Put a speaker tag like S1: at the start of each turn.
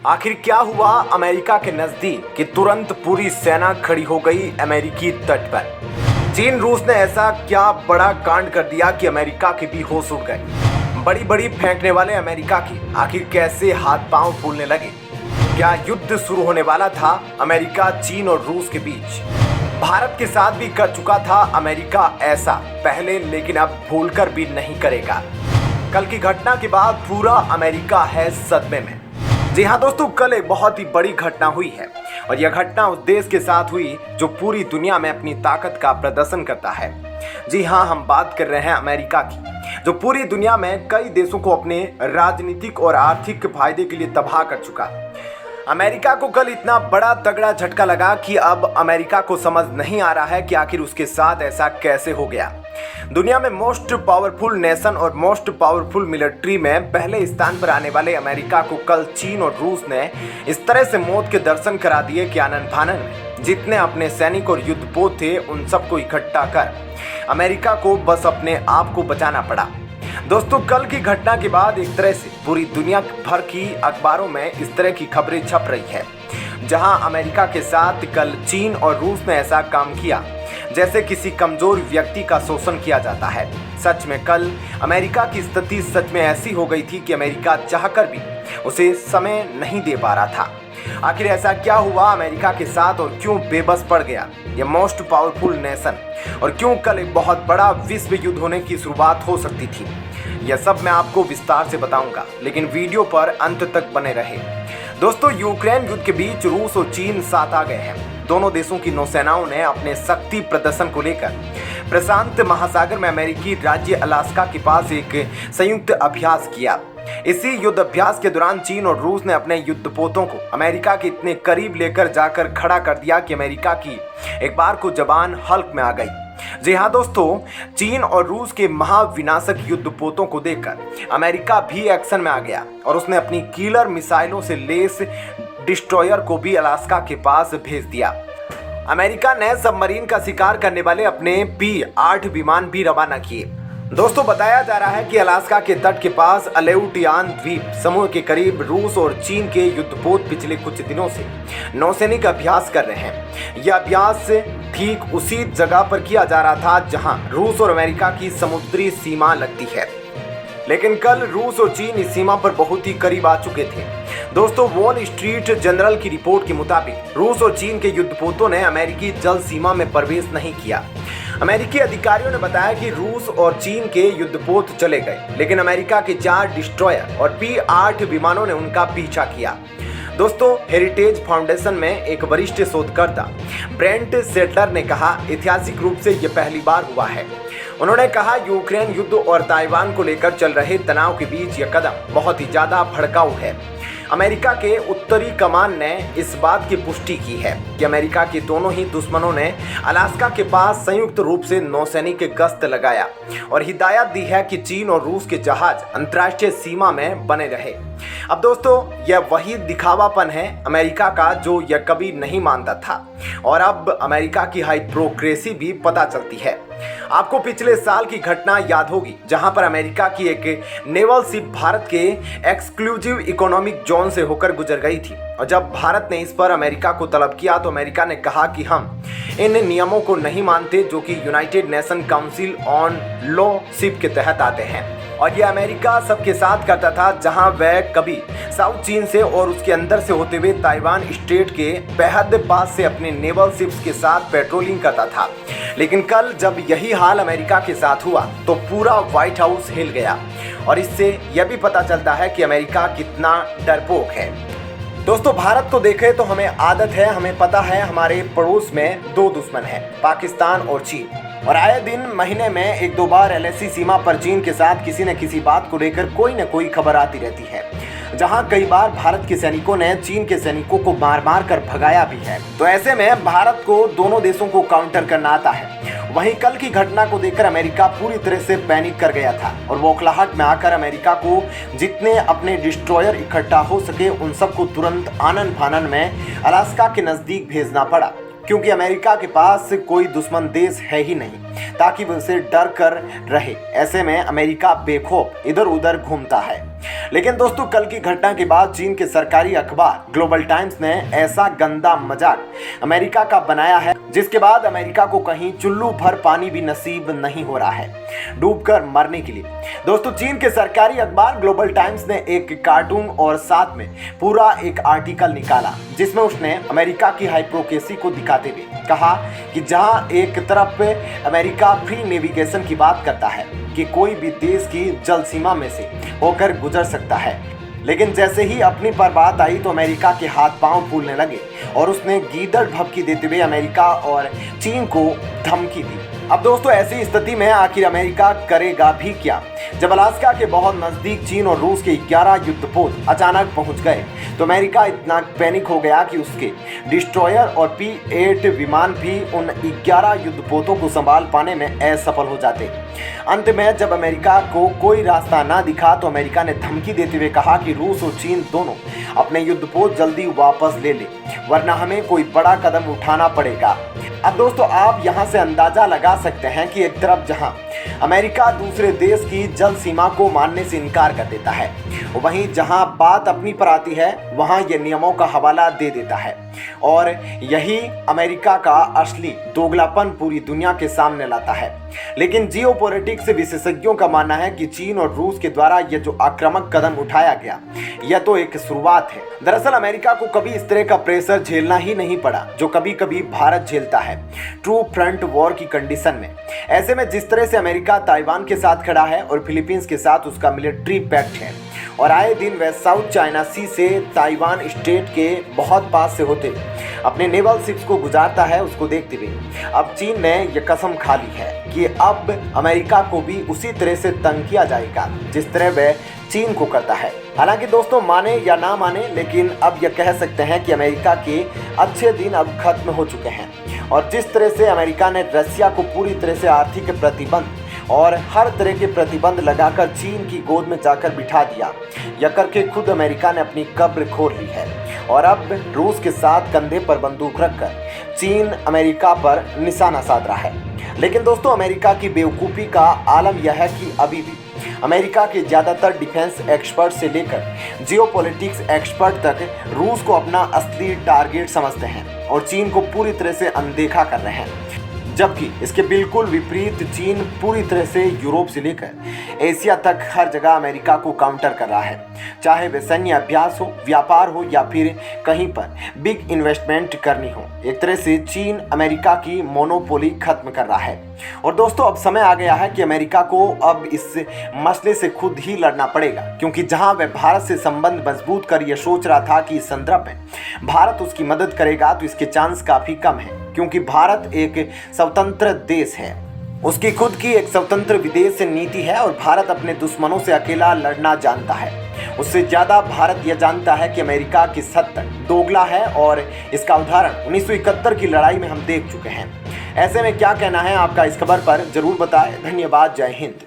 S1: आखिर क्या हुआ अमेरिका के नजदीक कि तुरंत पूरी सेना खड़ी हो गई अमेरिकी तट पर। चीन रूस ने ऐसा क्या बड़ा कांड कर दिया कि अमेरिका के भी होश उड़ गए। बड़ी बड़ी फेंकने वाले अमेरिका की आखिर कैसे हाथ पांव फूलने लगे। क्या युद्ध शुरू होने वाला था अमेरिका, चीन और रूस के बीच। भारत के साथ भी कर चुका था अमेरिका ऐसा पहले, लेकिन अब भूलकर भी नहीं करेगा। कल की घटना के बाद पूरा अमेरिका है सदमे में। जी हाँ दोस्तों, कल एक बहुत ही बड़ी घटना हुई है और यह घटना उस देश के साथ हुई जो पूरी दुनिया में अपनी ताकत का प्रदर्शन करता है। जी हाँ, हम बात कर रहे हैं अमेरिका की, जो पूरी दुनिया में कई देशों को अपने राजनीतिक और आर्थिक फायदे के लिए तबाह कर चुका। अमेरिका को कल इतना बड़ा तगड़ा झटका लगा कि अब अमेरिका को समझ नहीं आ रहा है कि आखिर उसके साथ ऐसा कैसे हो गया। दुनिया में मोस्ट पावरफुल नेशन और मोस्ट पावरफुल मिलिट्री में पहले स्थान पर आने वाले अमेरिका को कल चीन और रूस ने इस तरह से मौत के दर्शन करा दिए कि आनन फानन में जितने अपने सैनिक और युद्धपोत थे उन सबको इकट्ठा कर अमेरिका को बस अपने आप को बचाना पड़ा। दोस्तों, कल की घटना के बाद एक तरह से पूरी दुनिया भर की अखबारों में इस तरह की खबरें छप रही है, जहां अमेरिका के साथ कल चीन और रूस ने ऐसा काम किया जैसे किसी कमजोर व्यक्ति का शोषण किया जाता है। सच में कल अमेरिका की स्थिति सच में ऐसी हो गई थी कि अमेरिका चाहकर भी उसे समय नहीं दे पा रहा था। आखिर ऐसा क्या हुआ अमेरिका के साथ और क्यों बेबस पड़ गया यह मोस्ट पावरफुल नेशन, और क्यों कल एक बहुत बड़ा विश्व युद्ध होने की शुरुआत हो सकती थी, यह सब मैं आपको विस्तार से बताऊंगा, लेकिन वीडियो पर अंत तक बने रहे। दोस्तों, यूक्रेन युद्ध के बीच रूस और चीन साथ आ गए हैं। दोनों देशों की नौसेनाओं ने अपने शक्ति प्रदर्शन को लेकर प्रशांत महासागर में अमेरिकी राज्य अलास्का के पास एक संयुक्त अभ्यास किया। इसी युद्ध अभ्यास के दौरान चीन और रूस ने अपने युद्धपोतों को अमेरिका के इतने करीब लेकर जाकर खड़ा कर दिया कि अमेरिका की एक बार को जबान हल्क में आ गई। जी हाँ दोस्तों, चीन और रूस के महाविनाशक युद्धपोतों को देखकर अमेरिका भी एक्शन में आ गया और उसने अपनी किलर मिसाइलों से लैस डिस्ट्रॉयर को भी अलास्का के पास भेज दिया। अमेरिका ने सबमरीन का शिकार करने वाले अपने P-8 विमान भी रवाना किए। दोस्तों, बताया जा रहा है कि अलास्का के तट के पास अलेउटियान द्वीप समूह के करीब रूस और चीन के युद्धपोत पिछले कुछ दिनों से नौसैनिक अभ्यास कर रहे हैं। यह अभ्यास ठीक उसी जगह पर किया जा रहा था जहां रूस और अमेरिका की समुद्री सीमा लगती है, लेकिन कल रूस और चीन इस सीमा पर बहुत ही करीब आ चुके थे। दोस्तों, वॉल स्ट्रीट जर्नल की रिपोर्ट के मुताबिक रूस और चीन के युद्धपोतों ने अमेरिकी जल सीमा में प्रवेश नहीं किया। अमेरिकी अधिकारियों ने बताया कि रूस और चीन के युद्धपोत चले गए, लेकिन अमेरिका के 4 डिस्ट्रॉयर और P-8 विमानों ने उनका पीछा किया। दोस्तों, हेरिटेज फाउंडेशन में एक वरिष्ठ शोधकर्ता ब्रेंट सेटलर ने कहा, ऐतिहासिक रूप से यह पहली बार हुआ है। उन्होंने कहा, यूक्रेन युद्ध और ताइवान को लेकर चल रहे तनाव के बीच यह कदम बहुत ही ज्यादा भड़काऊ है। अमेरिका के उत्तरी कमान ने इस बात की पुष्टि की है कि अमेरिका के दोनों ही दुश्मनों ने अलास्का के पास संयुक्त रूप से नौसैनिक गश्त लगाया और हिदायत दी है कि चीन और रूस के जहाज अंतर्राष्ट्रीय सीमा में बने रहे। अब दोस्तों, यह वही दिखावापन है अमेरिका का जो यह कभी नहीं मानता था, और अब अमेरिका की हाइपोक्रेसी भी पता चलती है। आपको पिछले साल की घटना याद होगी जहां पर अमेरिका की एक नेवल शिप भारत के एक्सक्लूसिव इकोनॉमिक जोन से होकर गुजर गई थी, और जब भारत ने इस पर अमेरिका को तलब किया तो अमेरिका ने कहा कि हम इन नियमों को नहीं मानते जो कि United nation council on law ship के तहत आते हैं। और यह अमेरिका सबके साथ करता था, जहां वह कभी साउथ चीन से और उसके अंदर से होते हुए ताइवान स्ट्रेट के बेहद पास से अपने नेवल शिप्स के साथ पेट्रोलिंग करता था। लेकिन कल जब यही हाल अमेरिका के साथ हुआ तो पूरा व्हाइट हाउस हिल गया, और इससे यह भी पता चलता है कि अमेरिका कितना डरपोक है। दोस्तों, भारत को देखें तो हमें आदत है, हमें पता है हमारे पड़ोस में 2 दुश्मन हैं, पाकिस्तान और चीन, और आए दिन महीने में 1-2 बार LAC सीमा पर चीन के साथ किसी न किसी बात को लेकर कोई न कोई खबर आती रहती है, जहां कई बार भारत के सैनिकों ने चीन के सैनिकों को मार मार कर भगाया भी है। तो ऐसे में भारत को दोनों देशों को काउंटर करना आता है। वहीं कल की घटना को देखकर अमेरिका पूरी तरह से पैनिक कर गया था और बौखलाहट में आकर अमेरिका को जितने अपने डिस्ट्रॉयर इकट्ठा हो सके उन सबको तुरंत आनन फानन में अलास्का के नजदीक भेजना पड़ा। क्योंकि अमेरिका के पास कोई दुश्मन देश है ही नहीं ताकि वो उसे डर कर रहे। ऐसे में अमेरिका बेखौफ इधर उधर घूमता है। लेकिन दोस्तों, कल की घटना के बाद चीन के सरकारी अखबार ग्लोबल टाइम्स ने ऐसा गंदा मजाक अमेरिका का बनाया है जिसके बाद अमेरिका को कहीं चुल्लू भर पानी भी नसीब नहीं हो रहा है डूबकर मरने के लिए। दोस्तों, चीन के सरकारी अखबार ग्लोबल टाइम्स ने एक कार्टून और साथ में पूरा एक आर्टिकल निकाला जिसमें उसने अमेरिका की हाइपोक्रेसी को दिखाते हुए कहा कि जहां एक तरफ अमेरिका फ्री नेविगेशन की बात करता है कि कोई भी देश की जल सीमा में से होकर गुजर सकता है, लेकिन जैसे ही अपनी पर बात आई तो अमेरिका के हाथ पांव फूलने लगे और उसने गीदड़ भभकी देते हुए अमेरिका और चीन को धमकी दी। अब दोस्तों, ऐसी स्थिति में आखिर अमेरिका करेगा भी क्या? जब अलास्का के बहुत नजदीक चीन और रूस के 11 युद्धपोत अचानक पहुंच गए तो अमेरिका इतना पैनिक हो गया कि उसके डिस्ट्रॉयर और P-8 विमान भी उन 11 युद्धपोतों को संभाल पाने में असफल हो जाते। अंत में जब अमेरिका को कोई रास्ता ना दिखा तो अमेरिका ने धमकी देते हुए कहा कि रूस और चीन दोनों अपने युद्धपोत जल्दी वापस ले ले, वरना हमें कोई बड़ा कदम उठाना पड़ेगा। अब दोस्तों, आप यहाँ से अंदाजा लगा सकते हैं कि एक तरफ जहाँ अमेरिका दूसरे देश की जल सीमा को मानने से इनकार कर देता है, वहीं जहाँ बात अपनी पर आती है वहाँ ये नियमों का हवाला दे देता है। और यही अमेरिका का असली दोगलापन पूरी दुनिया के सामने लाता है। लेकिन जियोपॉलिटिक्स विशेषज्ञों का मानना है कि चीन और रूस के द्वारा यह जो आक्रामक कदम उठाया गया यह तो एक शुरुआत है। दरअसल अमेरिका को कभी इस तरह का प्रेशर झेलना ही नहीं पड़ा जो कभी कभी भारत झेलता है ट्रू फ्रंट वॉर की कंडीशन में। ऐसे में जिस तरह से अमेरिका ताइवान के साथ खड़ा है और फिलीपींस के साथ उसका मिलिट्री पैक्ट है और आए दिन वह साउथ चाइना सी से ताइवान स्टेट के बहुत पास से होते अपने नेवल शिप्स को गुजारता है, उसको देखते हुए अब चीन ने यह कसम खा ली है कि अब अमेरिका को भी उसी तरह से तंग किया जाएगा जिस तरह वह चीन को करता है। हालांकि दोस्तों, माने या ना माने, लेकिन अब यह कह सकते हैं कि अमेरिका के अच्छे दिन अब खत्म हो चुके हैं। और जिस तरह से अमेरिका ने रसिया को पूरी तरह से आर्थिक प्रतिबंध और हर तरह के प्रतिबंध लगाकर चीन की गोद में जाकर बिठा दिया, यह करके खुद अमेरिका ने अपनी कब्र खोद ली है। और अब रूस के साथ कंधे पर बंदूक रखकर चीन अमेरिका पर निशाना साध रहा है। लेकिन दोस्तों, अमेरिका की बेवकूफ़ी का आलम यह है कि अभी भी अमेरिका के ज़्यादातर डिफेंस एक्सपर्ट से लेकर जियोपॉलिटिक्स एक्सपर्ट तक रूस को अपना असली टारगेट समझते हैं और चीन को पूरी तरह से अनदेखा कर रहे हैं। जबकि इसके बिल्कुल विपरीत चीन पूरी तरह से यूरोप से लेकर एशिया तक हर जगह अमेरिका को काउंटर कर रहा है, चाहे वे सैन्य अभ्यास हो, व्यापार हो या फिर कहीं पर बिग इन्वेस्टमेंट करनी हो। एक तरह से चीन अमेरिका की मोनोपोली खत्म कर रहा है। और दोस्तों, अब समय आ गया है कि अमेरिका को अब इस मसले से खुद ही लड़ना पड़ेगा, क्योंकि जहां वह भारत से संबंध मजबूत कर यह सोच रहा था कि इस संदर्भ में भारत उसकी मदद करेगा, तो इसके चांस काफ़ी कम है, क्योंकि भारत एक स्वतंत्र देश है। उसकी खुद की एक स्वतंत्र विदेश नीति है और भारत अपने दुश्मनों से अकेला लड़ना जानता है। उससे ज़्यादा भारत यह जानता है कि अमेरिका किस हद तक दोगला है और इसका उदाहरण 1971 की लड़ाई में हम देख चुके हैं। ऐसे में क्या कहना है आपका इस खबर पर, जरूर बताएं। धन्यवाद। जय हिंद।